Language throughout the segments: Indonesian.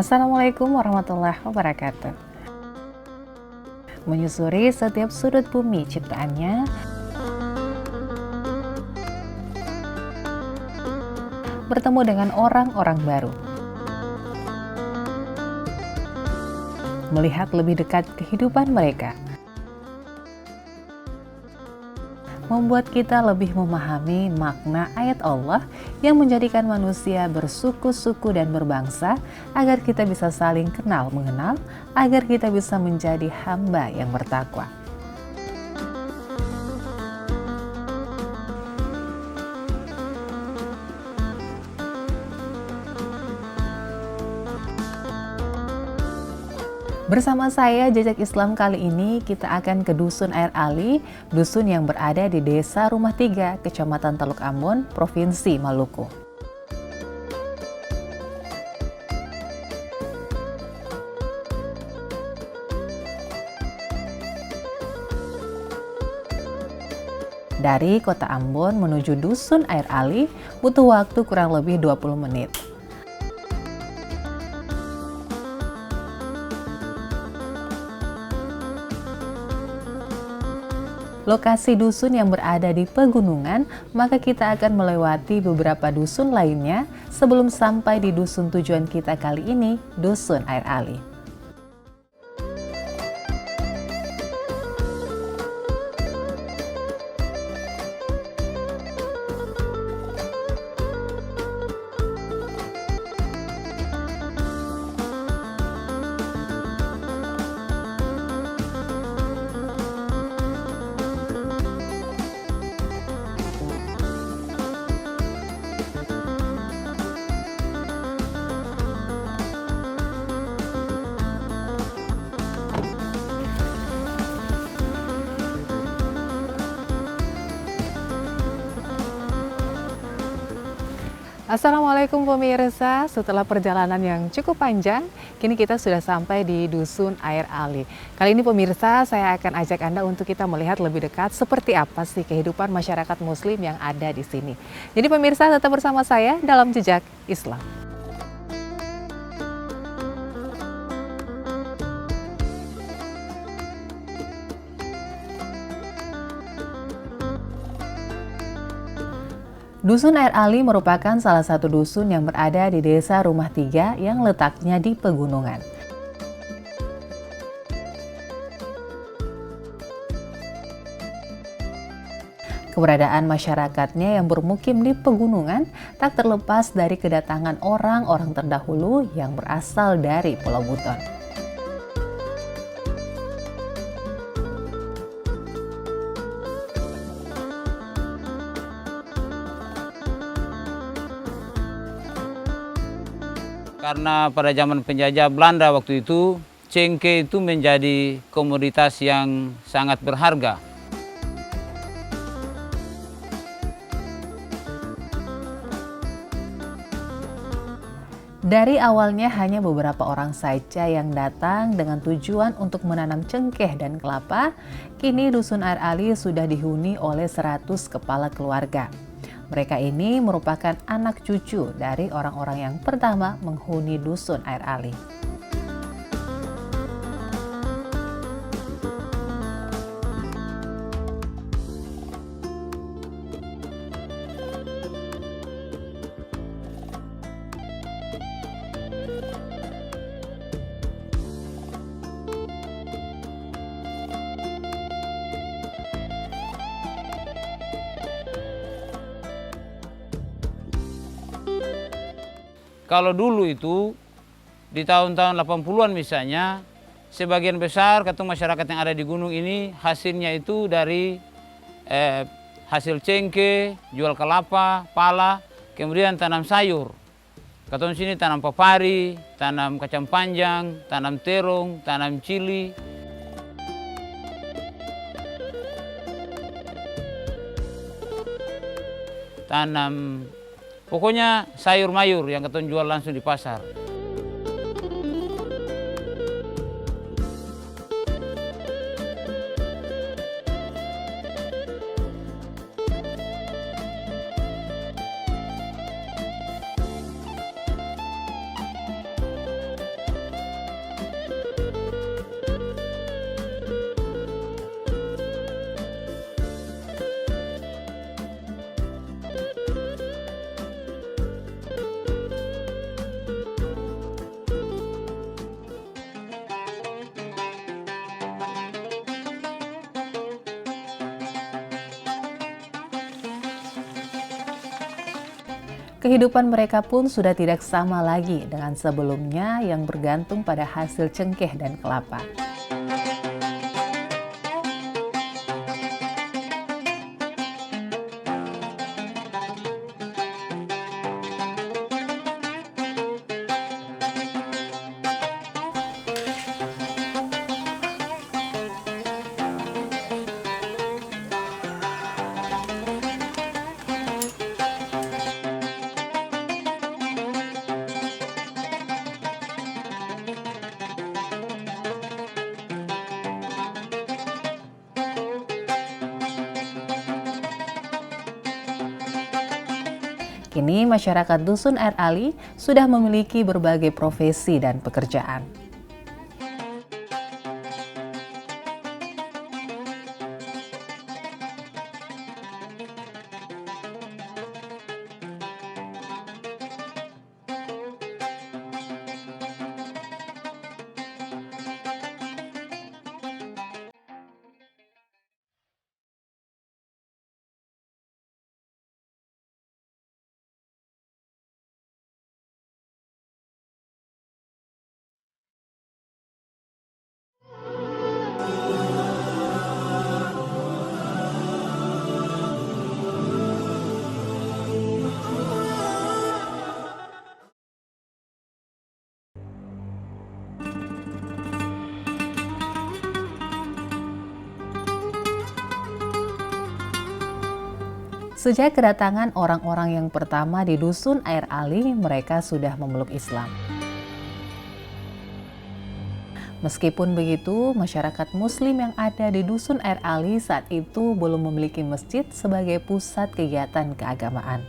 Assalamualaikum warahmatullahi wabarakatuh. Menyusuri setiap sudut bumi ciptaannya, bertemu dengan orang-orang baru, melihat lebih dekat kehidupan mereka, membuat kita lebih memahami makna ayat Allah yang menjadikan manusia bersuku-suku dan berbangsa agar kita bisa saling kenal mengenal, agar kita bisa menjadi hamba yang bertakwa. Bersama saya Jejak Islam kali ini kita akan ke Dusun Air Ali, dusun yang berada di Desa Rumah Tiga, Kecamatan Teluk Ambon, Provinsi Maluku. Dari Kota Ambon menuju Dusun Air Ali butuh waktu kurang lebih 20 menit. Lokasi dusun yang berada di pegunungan, maka kita akan melewati beberapa dusun lainnya sebelum sampai di dusun tujuan kita kali ini, Dusun Air Ali. Assalamualaikum pemirsa, setelah perjalanan yang cukup panjang, kini kita sudah sampai di Dusun Air Ali. Kali ini pemirsa, saya akan ajak Anda untuk kita melihat lebih dekat seperti apa sih kehidupan masyarakat muslim yang ada di sini. Jadi pemirsa tetap bersama saya dalam Jejak Islam. Dusun Air Ali merupakan salah satu dusun yang berada di Desa Rumah Tiga yang letaknya di pegunungan. Keberadaan masyarakatnya yang bermukim di pegunungan tak terlepas dari kedatangan orang-orang terdahulu yang berasal dari Pulau Buton. Karena pada zaman penjajah Belanda waktu itu, cengkeh itu menjadi komoditas yang sangat berharga. Dari awalnya hanya beberapa orang saja yang datang dengan tujuan untuk menanam cengkeh dan kelapa, kini Dusun Air Ali sudah dihuni oleh 100 kepala keluarga. Mereka ini merupakan anak cucu dari orang-orang yang pertama menghuni Dusun Air Ali. Kalau dulu itu, di tahun-tahun 80-an misalnya, sebagian besar ketemu masyarakat yang ada di gunung ini hasilnya itu dari hasil cengkeh, jual kelapa, pala, kemudian tanam sayur. Katong sini tanam papari, tanam kacang panjang, tanam terong, tanam cili. Tanam pokoknya sayur mayur yang ketong jual langsung di pasar. Kehidupan mereka pun sudah tidak sama lagi dengan sebelumnya yang bergantung pada hasil cengkeh dan kelapa. Kini masyarakat Dusun Air Ali sudah memiliki berbagai profesi dan pekerjaan. Sejak kedatangan orang-orang yang pertama di Dusun Air Ali, mereka sudah memeluk Islam. Meskipun begitu, masyarakat Muslim yang ada di Dusun Air Ali saat itu belum memiliki masjid sebagai pusat kegiatan keagamaan.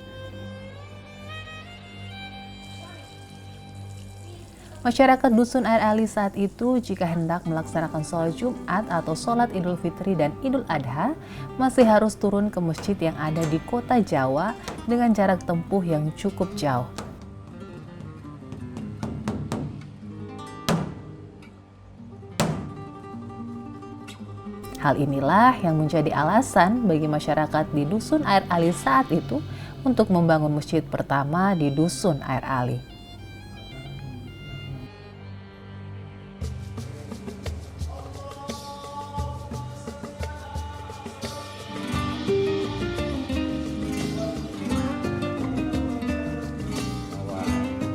Masyarakat Dusun Air Ali saat itu jika hendak melaksanakan sholat Jumat atau sholat Idul Fitri dan Idul Adha masih harus turun ke masjid yang ada di kota Jawa dengan jarak tempuh yang cukup jauh. Hal inilah yang menjadi alasan bagi masyarakat di Dusun Air Ali saat itu untuk membangun masjid pertama di Dusun Air Ali.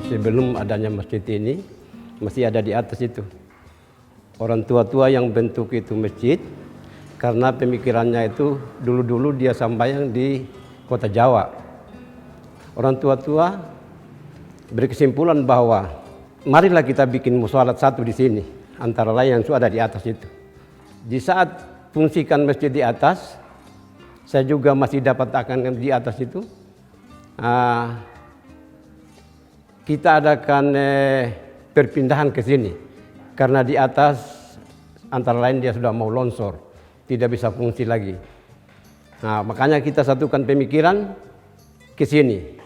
Sebelum adanya masjid ini, masih ada di atas itu. Orang tua-tua yang bentuk itu masjid, karena pemikirannya itu dulu-dulu dia sambayang di kota Jawa. Orang tua-tua berkesimpulan bahwa marilah kita bikin musholat satu di sini, antara lain yang sudah ada di atas itu. Di saat fungsikan masjid di atas, saya juga masih dapat akan di atas itu. Kita adakan perpindahan ke sini karena di atas antara lain dia sudah mau longsor, tidak bisa fungsi lagi. Nah, makanya kita satukan pemikiran ke sini.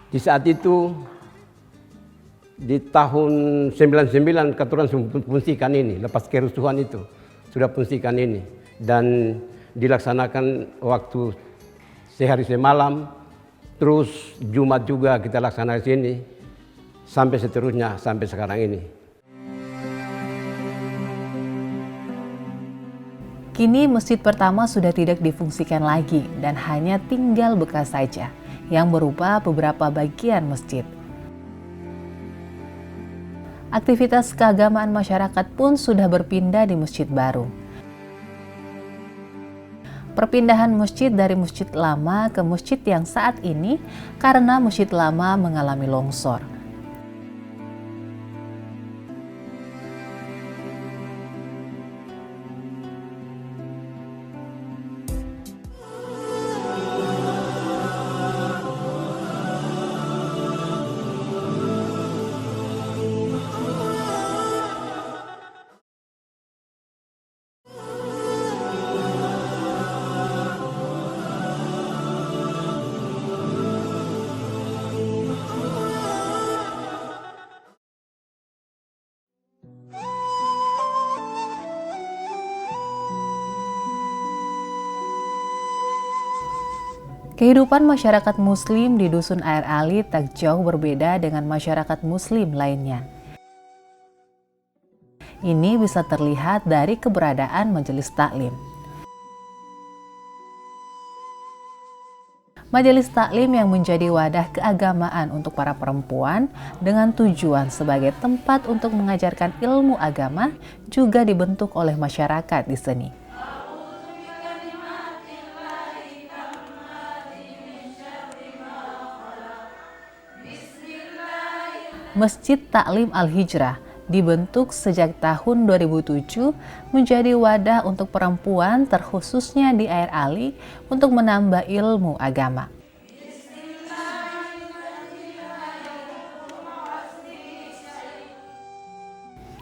Di saat itu di tahun 99 katuran fungsikan ini, lepas kerusuhan itu sudah fungsikan ini dan dilaksanakan waktu sehari semalam. Terus Jumat juga kita laksanakan sini, sampai seterusnya, sampai sekarang ini. Kini masjid pertama sudah tidak difungsikan lagi dan hanya tinggal bekas saja, yang berupa beberapa bagian masjid. Aktivitas keagamaan masyarakat pun sudah berpindah di masjid baru. Perpindahan masjid dari masjid lama ke masjid yang saat ini karena masjid lama mengalami longsor. Kehidupan masyarakat Muslim di Dusun Air Ali tak jauh berbeda dengan masyarakat Muslim lainnya. Ini bisa terlihat dari keberadaan majelis taklim. Majelis taklim yang menjadi wadah keagamaan untuk para perempuan dengan tujuan sebagai tempat untuk mengajarkan ilmu agama juga dibentuk oleh masyarakat di sini. Masjid Taklim Al-Hijrah dibentuk sejak tahun 2007 menjadi wadah untuk perempuan terkhususnya di Air Ali untuk menambah ilmu agama.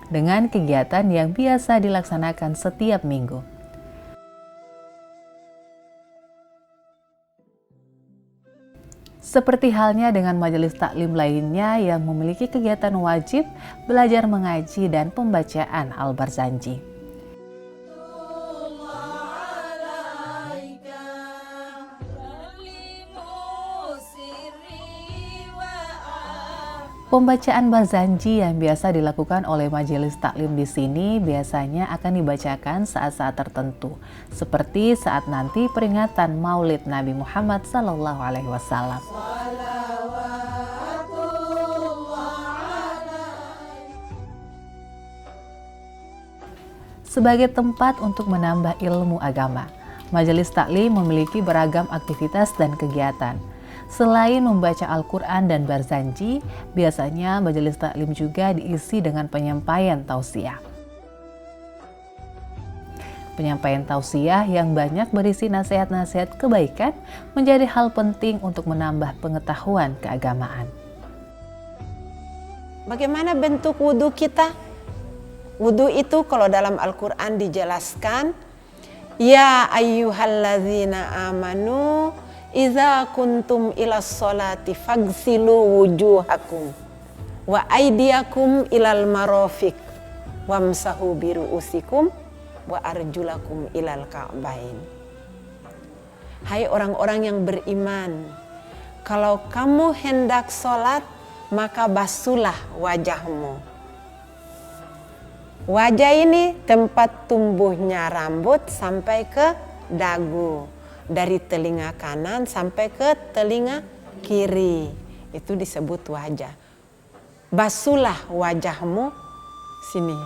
Dengan kegiatan yang biasa dilaksanakan setiap minggu. Seperti halnya dengan majelis taklim lainnya yang memiliki kegiatan wajib belajar mengaji dan pembacaan Al-Barzanji. Pembacaan Barzanji yang biasa dilakukan oleh majelis taklim di sini biasanya akan dibacakan saat-saat tertentu, seperti saat nanti peringatan Maulid Nabi Muhammad SAW. Sebagai tempat untuk menambah ilmu agama, majelis taklim memiliki beragam aktivitas dan kegiatan. Selain membaca Al-Quran dan Barzanji, biasanya majelis taklim juga diisi dengan penyampaian tausiah. Penyampaian tausiah yang banyak berisi nasihat-nasihat kebaikan menjadi hal penting untuk menambah pengetahuan keagamaan. Bagaimana bentuk wudhu kita? Wudhu itu kalau dalam Al-Quran dijelaskan, Ya ayyuhalladzina amanu Iza kuntum ilas sholati fagsilu wujuhakum wa aidiakum ilal marofik wamsahu biru'usikum wa arjulakum ilal ka'bain. Hai orang-orang yang beriman, kalau kamu hendak sholat maka basuhlah wajahmu. Wajah ini tempat tumbuhnya rambut sampai ke dagu. Dari telinga kanan sampai ke telinga kiri. Itu disebut wajah. Basuhlah wajahmu sini.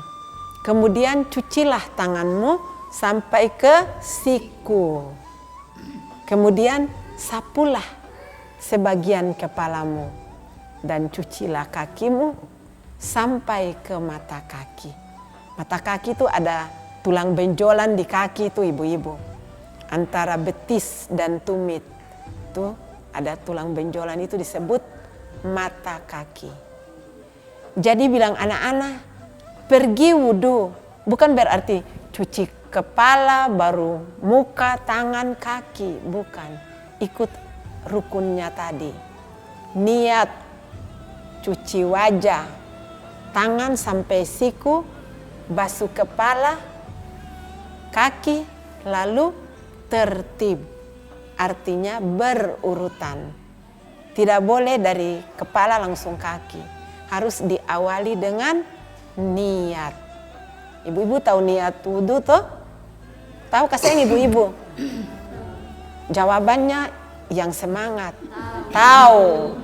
Kemudian cucilah tanganmu sampai ke siku. Kemudian sapulah sebagian kepalamu. Dan cucilah kakimu sampai ke mata kaki. Mata kaki itu ada tulang benjolan di kaki itu ibu-ibu. Antara betis dan tumit tuh ada tulang benjolan, itu disebut mata kaki. Jadi bilang anak-anak pergi wudhu, bukan berarti cuci kepala baru muka, tangan, kaki, bukan. Ikut rukunnya tadi. Niat cuci wajah, tangan sampai siku, basuh kepala, kaki, lalu tertib, artinya berurutan. Tidak boleh dari kepala langsung kaki. Harus diawali dengan niat. Ibu-ibu tahu niat wudhu toh? Tahu kasihan ibu-ibu? Jawabannya yang semangat. Tahu.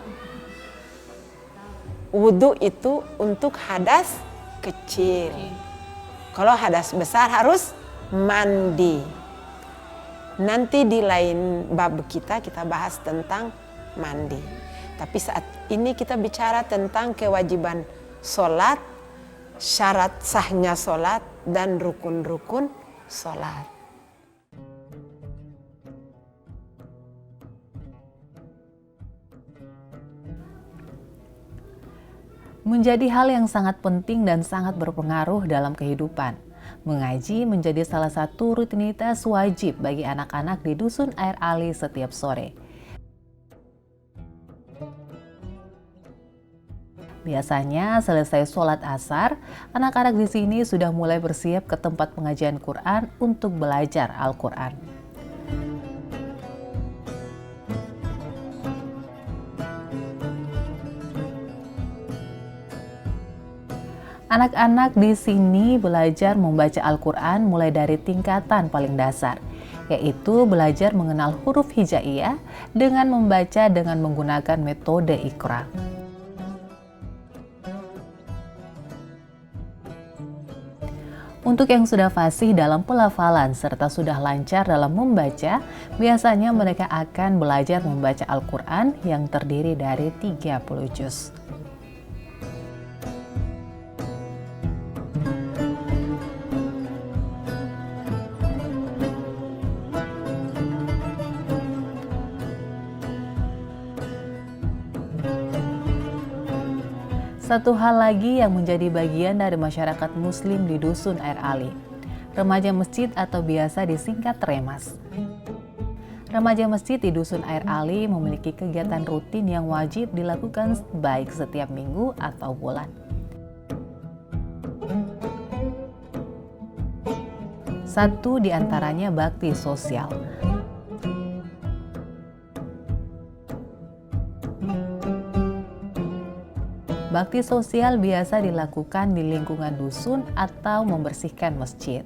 Wudhu itu untuk hadas kecil. Kalau hadas besar harus mandi. Nanti di lain bab kita bahas tentang mandi. Tapi saat ini kita bicara tentang kewajiban sholat, syarat sahnya sholat, dan rukun-rukun sholat. Menjadi hal yang sangat penting dan sangat berpengaruh dalam kehidupan. Mengaji menjadi salah satu rutinitas wajib bagi anak-anak di Dusun Air Ali setiap sore. Biasanya selesai sholat asar, anak-anak di sini sudah mulai bersiap ke tempat pengajian Quran untuk belajar Al-Quran. Anak-anak di sini belajar membaca Al-Quran mulai dari tingkatan paling dasar, yaitu belajar mengenal huruf hijaiyah dengan membaca dengan menggunakan metode Iqra. Untuk yang sudah fasih dalam pelafalan serta sudah lancar dalam membaca, biasanya mereka akan belajar membaca Al-Quran yang terdiri dari 30 juz. Satu hal lagi yang menjadi bagian dari masyarakat Muslim di Dusun Air Ali, remaja masjid atau biasa disingkat Remas. Remaja masjid di Dusun Air Ali memiliki kegiatan rutin yang wajib dilakukan baik setiap minggu atau bulan. Satu di antaranya bakti sosial. Bakti sosial biasa dilakukan di lingkungan dusun atau membersihkan masjid.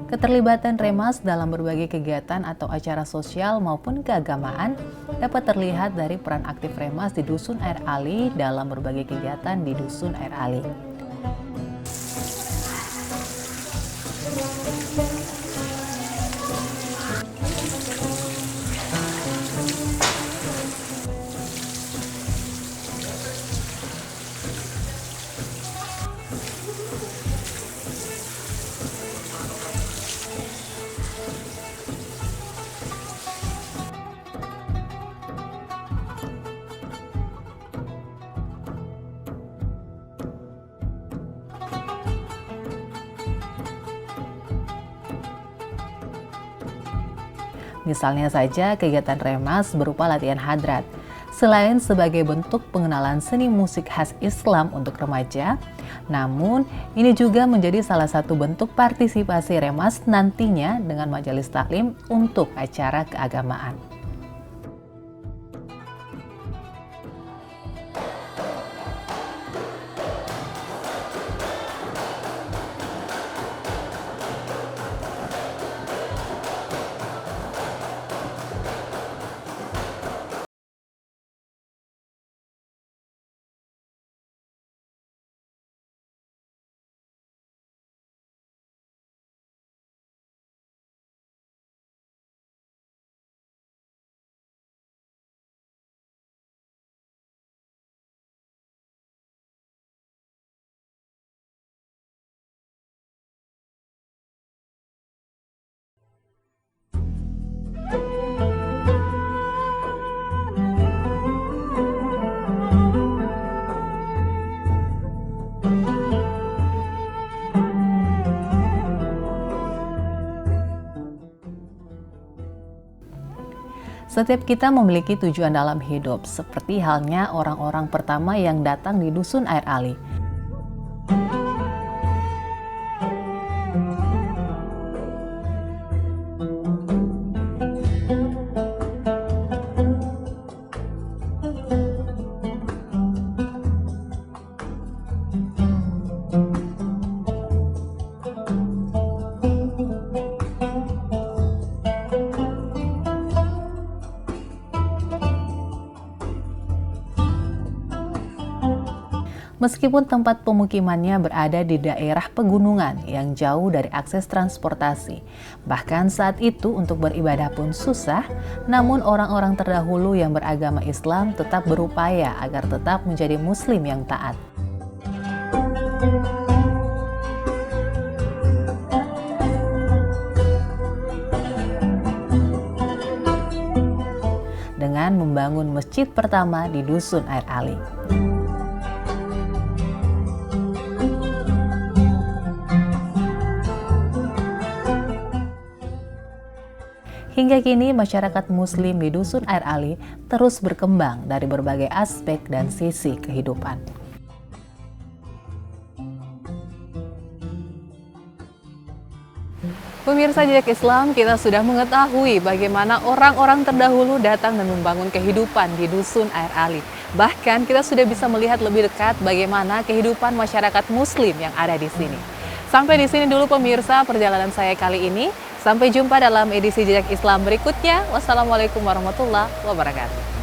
Keterlibatan Remas dalam berbagai kegiatan atau acara sosial maupun keagamaan dapat terlihat dari peran aktif Remas di Dusun Air Ali dalam berbagai kegiatan di Dusun Air Ali. Misalnya saja kegiatan Remas berupa latihan hadrat. Selain sebagai bentuk pengenalan seni musik khas Islam untuk remaja, namun ini juga menjadi salah satu bentuk partisipasi Remas nantinya dengan majelis taklim untuk acara keagamaan. Setiap kita memiliki tujuan dalam hidup, seperti halnya orang-orang pertama yang datang di Dusun Air Ali. Meskipun tempat pemukimannya berada di daerah pegunungan yang jauh dari akses transportasi, bahkan saat itu untuk beribadah pun susah, namun orang-orang terdahulu yang beragama Islam tetap berupaya agar tetap menjadi Muslim yang taat. Dengan membangun masjid pertama di Dusun Air Ali. Hingga kini masyarakat Muslim di Dusun Air Ali terus berkembang dari berbagai aspek dan sisi kehidupan. Pemirsa Jejak Islam, kita sudah mengetahui bagaimana orang-orang terdahulu datang dan membangun kehidupan di Dusun Air Ali. Bahkan kita sudah bisa melihat lebih dekat bagaimana kehidupan masyarakat Muslim yang ada di sini. Sampai di sini dulu pemirsa perjalanan saya kali ini. Sampai jumpa dalam edisi Jejak Islam berikutnya. Wassalamualaikum warahmatullahi wabarakatuh.